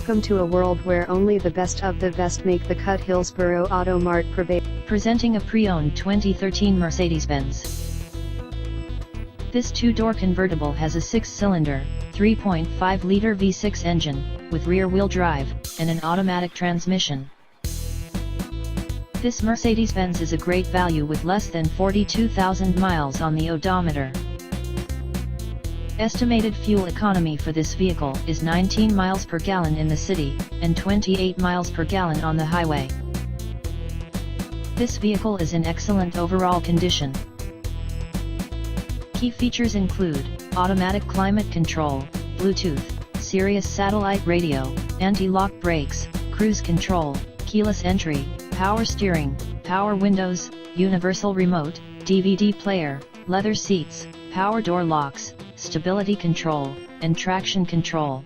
Welcome to a world where only the best of the best make the cut. Hillsboro Auto Mart presenting a pre-owned 2013 Mercedes-Benz. This two-door convertible has a 6-cylinder, 3.5-liter V6 engine, with rear-wheel drive, and an automatic transmission. This Mercedes-Benz is a great value with less than 42,000 miles on the odometer. Estimated fuel economy for this vehicle is 19 miles per gallon in the city, and 28 miles per gallon on the highway. This vehicle is in excellent overall condition. Key features include automatic climate control, Bluetooth, Sirius satellite radio, anti-lock brakes, cruise control, keyless entry, power steering, power windows, universal remote, DVD player, leather seats, power door locks, stability control, and traction control.